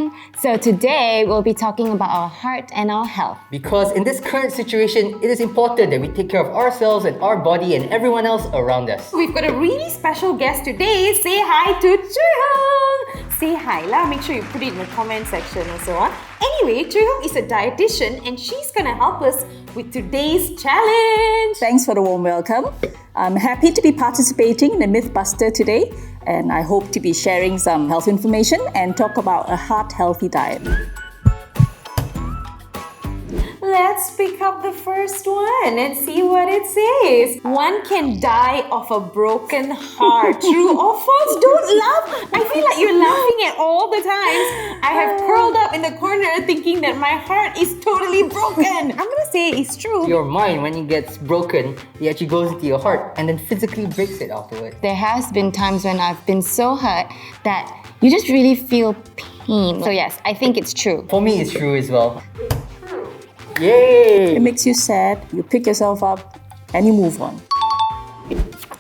everyone. So today we'll be talking about our heart and our health. Because in this current situation, it is important that we take care of ourselves and our body and everyone else around us. We've got a really special guest today. Say hi to Hong. Say hi lah. Make sure you put it in the comment section also. Anyway, Hong is a dietitian and she's gonna help us with today's challenge. Thanks for the warm welcome. I'm happy to be participating in the Mythbuster today, and I hope to be sharing some health information and talk about a heart-healthy diet. Let's pick up the first one and see what it says. One can die of a broken heart. True or false? Don't laugh. I feel like you're laughing at all the times. I have curled up in the corner thinking that my heart is totally broken. I'm gonna say it's true. Your mind, when it gets broken, it actually goes into your heart and then physically breaks it afterwards. There has been times when I've been so hurt that you just really feel pain. So yes, I think it's true. For me, it's true as well. Yay! It makes you sad, you pick yourself up, and you move on.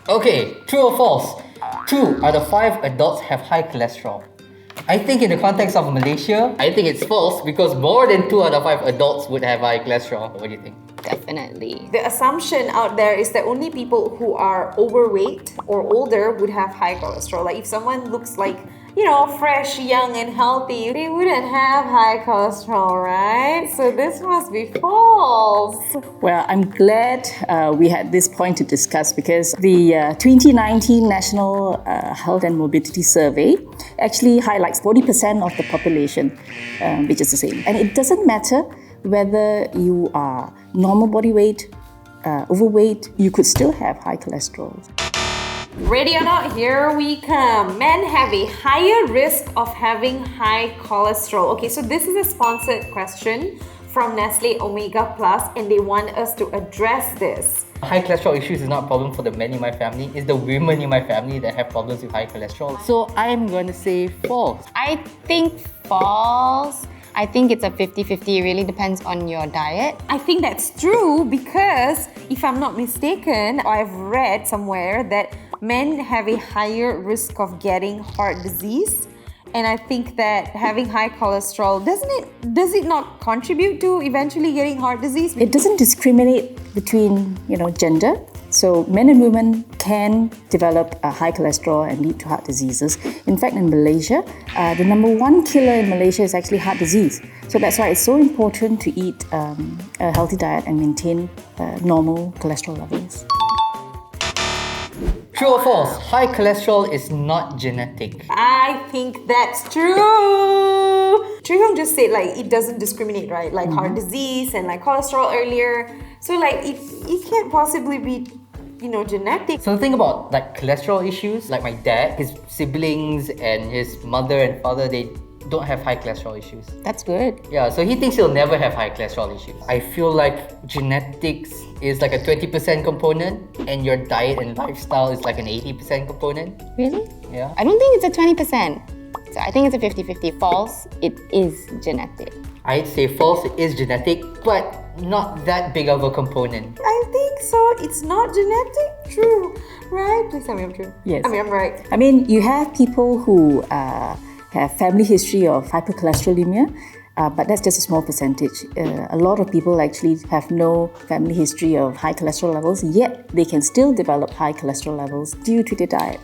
Okay, true or false? 2 out of 5 adults have high cholesterol. I think in the context of Malaysia, I think it's false because more than 2 out of 5 adults would have high cholesterol. What do you think? Definitely. The assumption out there is that only people who are overweight or older would have high cholesterol. Like if someone looks like, fresh, young and healthy, they wouldn't have high cholesterol, right? So this must be false. Well, I'm glad we had this point to discuss because the 2019 National Health and Morbidity Survey actually highlights 40% of the population, which is the same. And it doesn't matter whether you are normal body weight, overweight, you could still have high cholesterol. Ready or not, here we come. Men have a higher risk of having high cholesterol. Okay, so this is a sponsored question from Nestle Omega Plus, and they want us to address this. High cholesterol issues is not a problem for the men in my family. It's the women in my family that have problems with high cholesterol. So I'm going to say false. I think false. I think it's a 50-50. It really depends on your diet. I think that's true because if I'm not mistaken, I've read somewhere that men have a higher risk of getting heart disease. And I think that having high cholesterol, does it not contribute to eventually getting heart disease? It doesn't discriminate between, gender. So men and women can develop a high cholesterol and lead to heart diseases. In fact, in Malaysia, the number 1 killer in Malaysia is actually heart disease. So that's why it's so important to eat a healthy diet and maintain normal cholesterol levels. True or false? High cholesterol is not genetic. I think that's true. Hong just said it doesn't discriminate, right? Like heart disease and cholesterol earlier. So it can't possibly be, genetic. So the thing about cholesterol issues, like my dad, his siblings and his mother and father, they don't have high cholesterol issues. That's good. Yeah, so he thinks he'll never have high cholesterol issues. I feel like genetics is like a 20% component and your diet and lifestyle is like an 80% component. Really? Yeah. I don't think it's a 20%. So I think it's a 50-50. False, it is genetic. I'd say false, it is genetic, but not that big of a component. I think so. It's not genetic. True. Right? Please tell me I'm true. Yes. I mean, I'm right. You have people who have family history of hypercholesterolemia, but that's just a small percentage. A lot of people actually have no family history of high cholesterol levels, yet they can still develop high cholesterol levels due to their diet.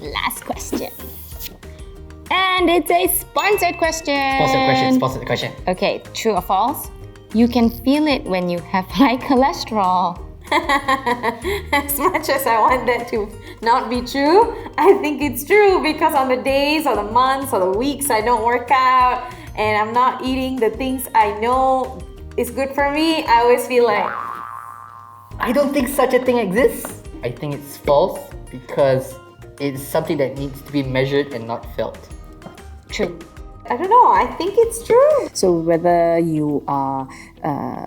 Last question. And it's a sponsored question. Sponsored question. Okay, true or false? You can feel it when you have high cholesterol. As much as I want that to not be true, I think it's true because on the days or the months or the weeks I don't work out and I'm not eating the things I know is good for me, I always feel like I don't think such a thing exists. I think it's false because it's something that needs to be measured and not felt. True. I don't know, I think it's true. So whether you are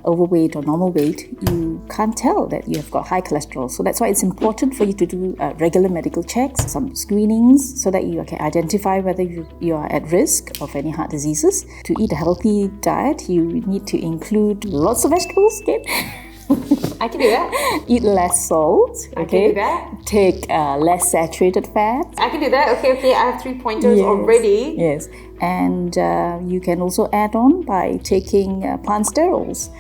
overweight or normal weight, you can't tell that you have got high cholesterol. So that's why it's important for you to do regular medical checks, some screenings, so that you can identify whether you are at risk of any heart diseases. To eat a healthy diet, you need to include lots of vegetables again. I can do that. Eat less salt. I Okay. can do that. Take less saturated fat. I can do that. Okay. I have 3 pointers Yes. already. Yes, and you can also add on by taking plant sterols,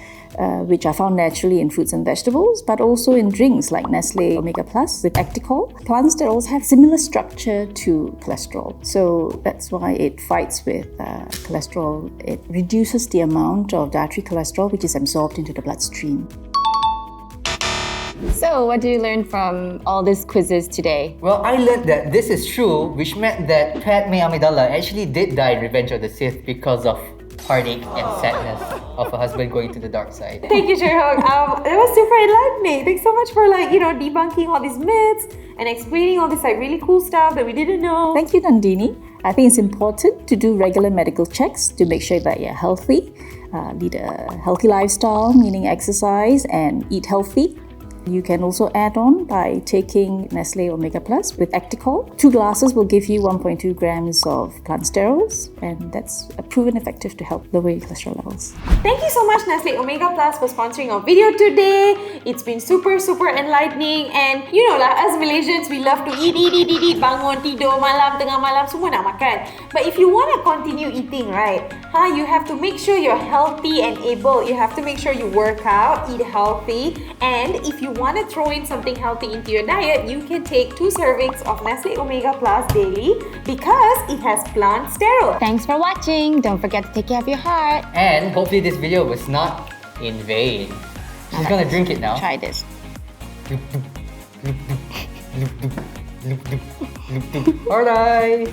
which are found naturally in fruits and vegetables, but also in drinks like Nestle Omega Plus with Acticol. Plant sterols have similar structure to cholesterol, so that's why it fights with cholesterol. It reduces the amount of dietary cholesterol which is absorbed into the bloodstream. So, what do you learn from all these quizzes today? Well, I learned that this is true, which meant that Padme Amidala actually did die in Revenge of the Sith because of heartache and sadness of her husband going to the dark side. Thank you, Sherlock. That was super enlightening. Thanks so much for debunking all these myths and explaining all this really cool stuff that we didn't know. Thank you, Nandini. I think it's important to do regular medical checks to make sure that you're healthy, lead a healthy lifestyle, meaning exercise, and eat healthy. You can also add on by taking Nestle Omega Plus with Acticol. 2 glasses will give you 1.2 grams of plant sterols, and that's proven effective to help lower your cholesterol levels. Thank you so much, Nestle Omega Plus, for sponsoring our video today. It's been super enlightening, and you know lah, as Malaysians, we love to eat, bangun, tidur, malam, tengah malam, semua nak makan. But if you want to continue eating, right, you have to make sure you're healthy and able. You have to make sure you work out, eat healthy, and if you want to throw in something healthy into your diet, you can take 2 servings of Nestle Omega Plus daily because it has plant sterol. Thanks for watching. Don't forget to take care of your heart. And hopefully this video was not in vain. She's gonna drink it now. Try this. Alright.